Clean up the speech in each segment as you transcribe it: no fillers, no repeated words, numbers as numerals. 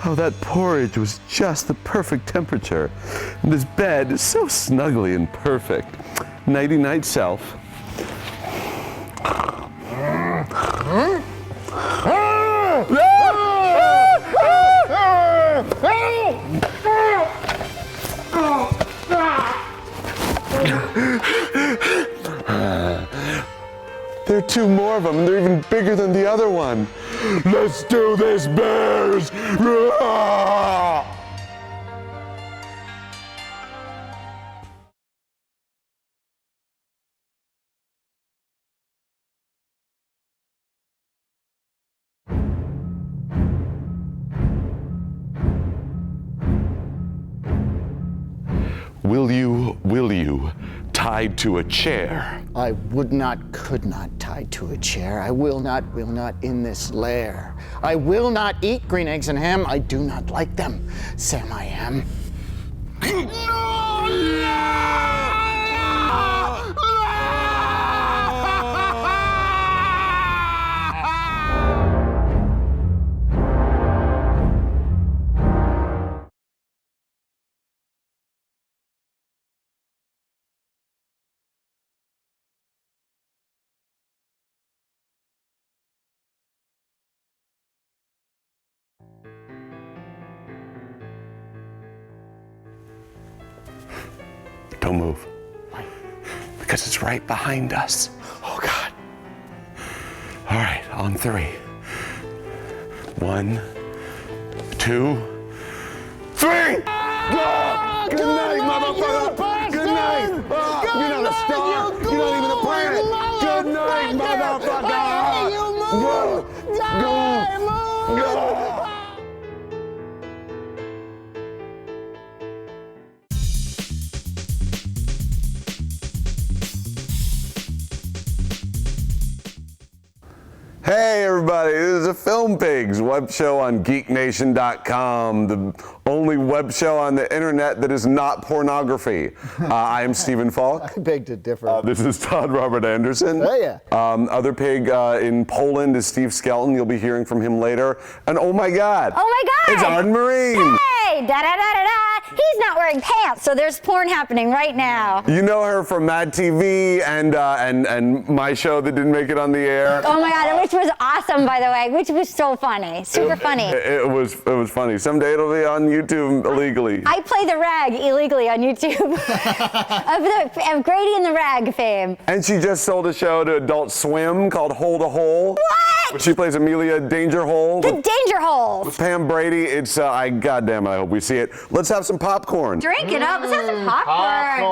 Oh, that porridge was just the perfect temperature. And this bed is so snuggly and perfect. Nighty-night, self. There are two more of them, and they're even bigger than the other one. Let's do this, bears! Will you, tied to a chair? I would not, could not, tied to a chair. I will not in this lair. I will not eat green eggs and ham. I do not like them. Sam, I am. Don't move. Why? Because it's right behind us. Oh, God. All right, on three. 1, 2, 3! Oh, good night, motherfucker! Good night! You're not a star! You're not even a planet! Good night, motherfucker! Go! Hey everybody, this is a Film Pigs web show on GeekNation.com, the only web show on the internet that is not pornography. I am Stephen Falk. I beg to differ. This is Todd Robert Anderson. Oh yeah. Other pig in Poland is Steve Skelton. You'll be hearing from him later. And oh my God! It's Arden Myrin. Hey! Da-da-da-da-da! He's not wearing pants, so there's porn happening right now. You know her from Mad TV and my show that didn't make it on the air. Oh my God, which was awesome, by the way, which was so funny, super funny. It was funny. Someday it'll be on YouTube illegally. I play the rag illegally on YouTube of Grady and the Rag fame. And she just sold a show to Adult Swim called Hole to Hole. What? Where she plays Amelia Dangerhole. The Danger Hole. With Pam Brady. It's, goddamn, I hope we see it. Let's have some popcorn. Drink it up. Let's have some popcorn.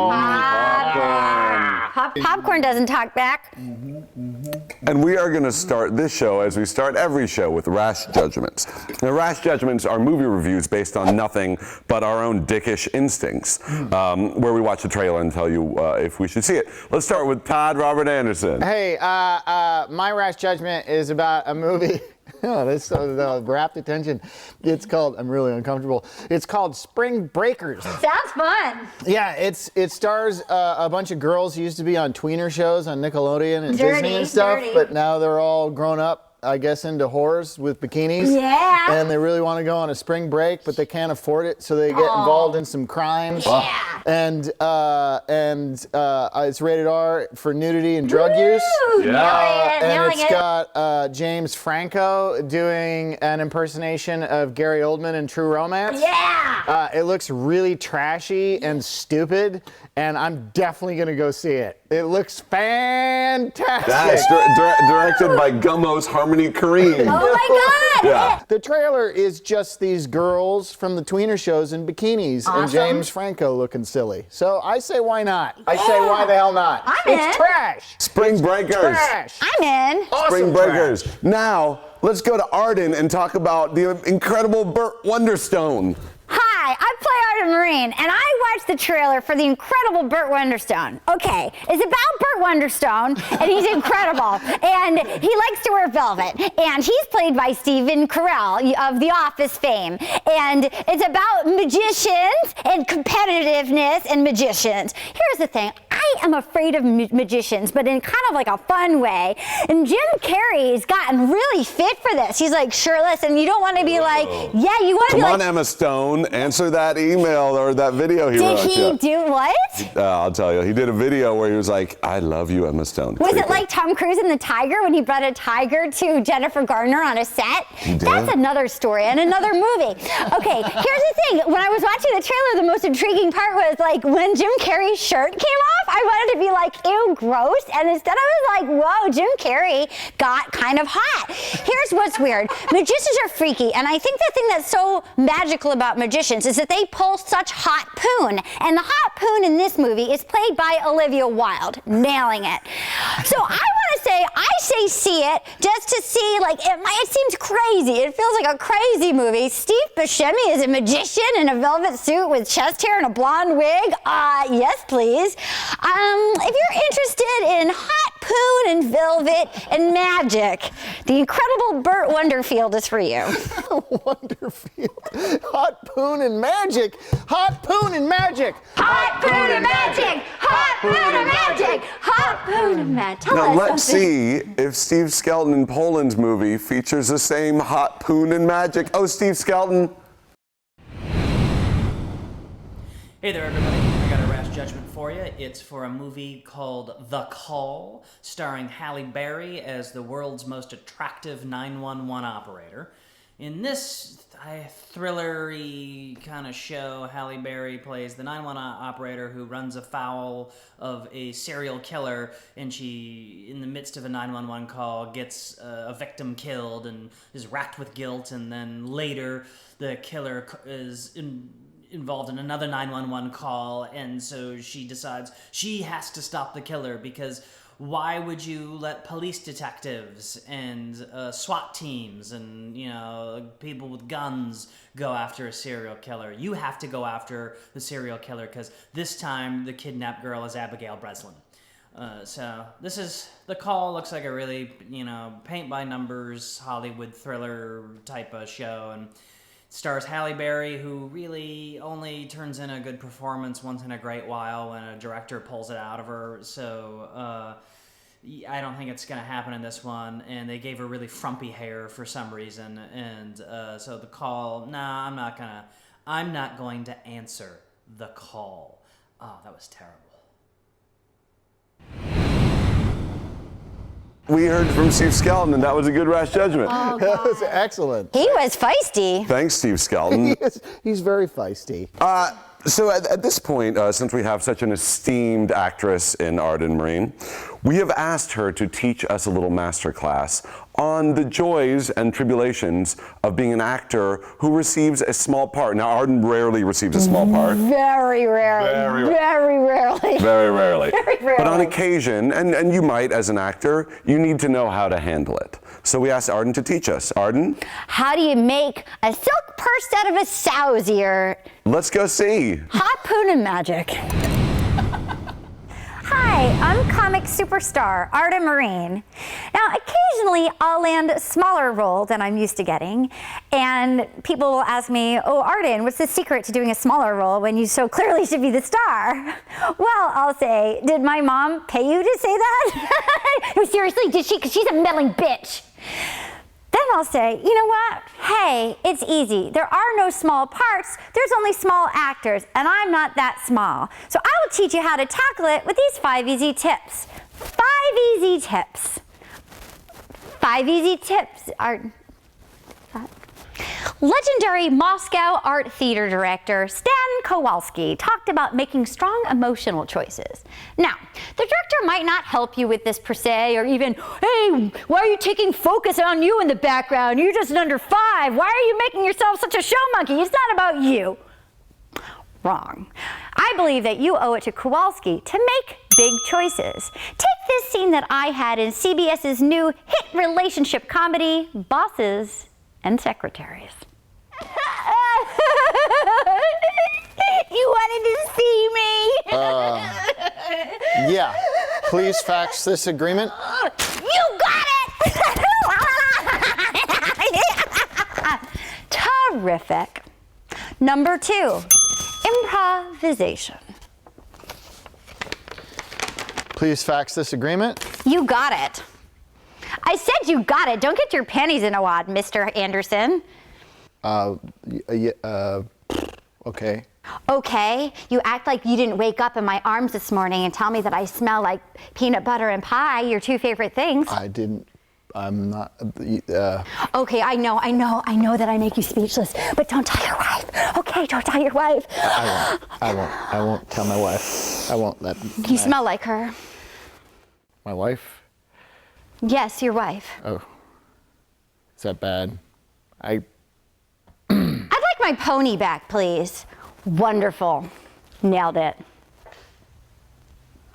Popcorn doesn't talk back. And we are going to start this show, as we start every show, with Rash Judgments. Now, Rash Judgments are movie reviews based on nothing but our own dickish instincts, where we watch the trailer and tell you if we should see it. Let's start with Todd Robert Anderson. Hey, my Rash Judgment is about a movie. Oh, that's so rapt attention. It's called, I'm really uncomfortable. It's called Spring Breakers. Sounds fun. Yeah, it stars a bunch of girls who used to be on tweener shows on Nickelodeon and Disney and stuff, but now they're all grown up, I guess, into whores with bikinis. Yeah. And they really want to go on a spring break, but they can't afford it, so they get involved in some crimes. Yeah. And it's rated R for nudity and drug use. Yeah. And it's got James Franco doing an impersonation of Gary Oldman in True Romance. Yeah. It looks really trashy and stupid, and I'm definitely gonna go see it. It looks fantastic. That's directed by Gummo's Harmony Korine. Oh my God. Yeah. The trailer is just these girls from the tweener shows in bikinis and James Franco looking silly. So I say why not? I say why the hell not? It's trash. Spring Breakers. Trash. I'm in. Awesome Spring Breakers. trash. Now, let's go to Arden and talk about the incredible Burt Wonderstone. Hi, I play Arden Myrin, and I watched the trailer for the incredible Burt Wonderstone. Okay, it's about Burt Wonderstone, and he's incredible, and he likes to wear velvet, and he's played by Stephen Carell of The Office fame, and it's about magicians and competitiveness and magicians. Here's the thing, I am afraid of magicians, but in kind of like a fun way, and Jim Carrey's gotten really fit for this. He's like shirtless, and you don't want to be like, yeah, you want to be like... Come on, Emma Stone, answer that email or that video he wrote. Did he do what? I'll tell you, he did a video where he was like, I love you, Emma Stone. Was it like Tom Cruise in The Tiger when he brought a tiger to Jennifer Garner on a set? He did? That's another story and another movie. Okay, here's the thing. When I was watching the trailer, the most intriguing part was like when Jim Carrey's shirt came off, I wanted to be like, ew, gross. And instead I was like, whoa, Jim Carrey got kind of hot. Here's what's weird. Magicians are freaky. And I think the thing that's so magical about magicians is that they pull such hot poon. And the hot poon in this movie is played by Olivia Wilde, nailing it. So I want to say, I say see it just to see, like, it seems crazy. It feels like a crazy movie. Steve Buscemi is a magician in a velvet suit with chest hair and a blonde wig. Yes, please. If you're interested in hot poon and velvet and magic, the incredible Burt Wonderfield is for you. Wonderfield. Hot poon and magic. Hot poon and magic. Hot poon and magic. Hot poon and magic. Hot poon and magic. Tell Now us let's something. see if Steve Skelton in Poland's movie features the same hot poon and magic. Oh, Steve Skelton. Hey there, everybody. I got a rash judgment for you. It's for a movie called The Call, starring Halle Berry as the world's most attractive 911 operator. In this thriller-y kind of show, Halle Berry plays the 911 operator who runs afoul of a serial killer, and she, in the midst of a 911 call, gets a victim killed and is racked with guilt, and then later the killer is involved in another 911 call, and so she decides she has to stop the killer, because why would you let police detectives and SWAT teams and, you know, people with guns go after a serial killer? You have to go after the serial killer, because this time the kidnapped girl is Abigail Breslin. So this is The Call. Looks like a really, you know, paint by numbers Hollywood thriller type of show, and stars Halle Berry, who really only turns in a good performance once in a great while when a director pulls it out of her. So I don't think it's going to happen in this one. And they gave her really frumpy hair for some reason. And so The Call, nah, I'm not going to answer The Call. Oh, that was terrible. We heard from Steve Skelton, and that was a good rash judgment. Oh, That was excellent. he was feisty. Thanks, Steve Skelton. He's very feisty. So at this point, since we have such an esteemed actress in Arden Myrin, we have asked her to teach us a little masterclass on the joys and tribulations of being an actor who receives a small part. Now, Arden rarely receives a small part. Very rarely. Very rarely. Very rarely. Very rarely. But on occasion, and you might as an actor, you need to know how to handle it. So we asked Arden to teach us. Arden? How do you make a silk purse out of a sow's ear? Let's go see. Hot poon and magic. Hi, I'm comic superstar Arden Myrin. Now, occasionally I'll land a smaller role than I'm used to getting, and people will ask me, oh, Arden, what's the secret to doing a smaller role when you so clearly should be the star? Well, I'll say, did my mom pay you to say that? No, seriously, did she? Because she's a meddling bitch. Then I'll say, you know what? Hey, it's easy. There are no small parts. There's only small actors, and I'm not that small. So I will teach you how to tackle it with these 5 easy tips. 5 easy tips. 5 easy tips are... Legendary Moscow art theater director Stan Kowalski talked about making strong emotional choices. Now, the director might not help you with this per se, or even, hey, why are you taking focus on you in the background? You're just an under 5. Why are you making yourself such a show monkey? It's not about you. Wrong. I believe that you owe it to Kowalski to make big choices. Take this scene that I had in CBS's new hit relationship comedy, Bosses and Secretaries. Please fax this agreement. You got it! Terrific. Number 2, improvisation. Please fax this agreement. You got it. I said you got it. Don't get your panties in a wad, Mr. Anderson. Okay. Okay, you act like you didn't wake up in my arms this morning and tell me that I smell like peanut butter and pie, your 2 favorite things. I didn't. I'm not. Okay, I know that I make you speechless, but don't tell your wife. Okay, don't tell your wife. I won't tell my wife. I won't let. You smell like her. My wife? Yes, your wife. Oh. Is that bad? I'd like my pony back, please. Wonderful. Nailed it.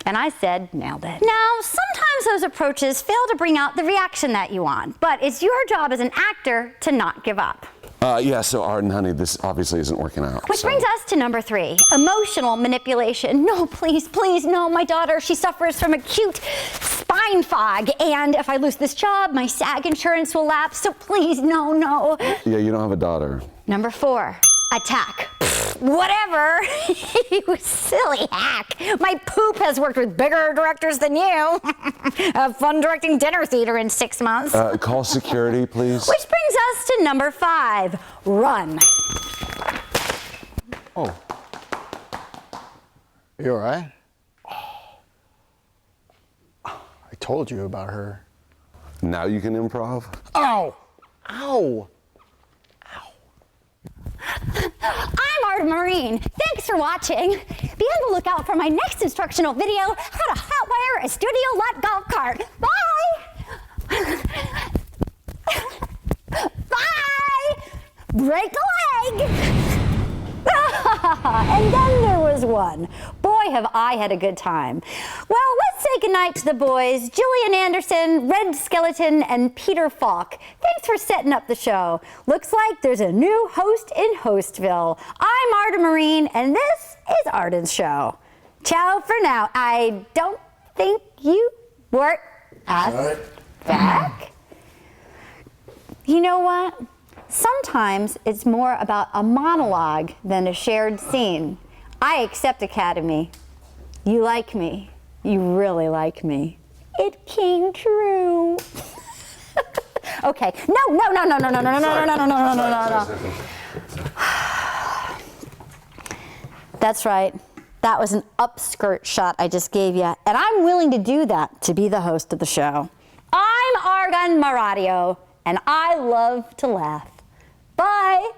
And I said, nailed it. Now, sometimes those approaches fail to bring out the reaction that you want, but it's your job as an actor to not give up. Yeah, so Arden, honey, this obviously isn't working out. Which brings us to number 3, emotional manipulation. No, please, no, my daughter, she suffers from acute spine fog, and if I lose this job, my SAG insurance will lapse, so please, no. Yeah, you don't have a daughter. Number 4, attack. Whatever. You silly hack. My poop has worked with bigger directors than you. Have fun directing dinner theater in 6 months. Call security, please. Which brings us to number 5, run. Oh. You all right? I told you about her. Now you can improv? Ow! Ow! I'm Arden Myrin. Thanks for watching. Be on the lookout for my next instructional video, how to hotwire a studio lot golf cart. Bye! Bye! Break a leg! And then there was one. Boy, have I had a good time. Well, let's say goodnight to the boys, Gillian Anderson, Red Skelton, and Peter Falk. Thanks for setting up the show. Looks like there's a new host in Hostville. I'm Arden Myrin, and this is Arden's show. Ciao for now. I don't think you were asked back. You know what? Sometimes it's more about a monologue than a shared scene. I accept Academy. You like me. You really like me. It came true. Okay. No. That's right. That was an upskirt shot I just gave you, and I'm willing to do that to be the host of the show. I'm Arden Myrin, and I love to laugh. Bye.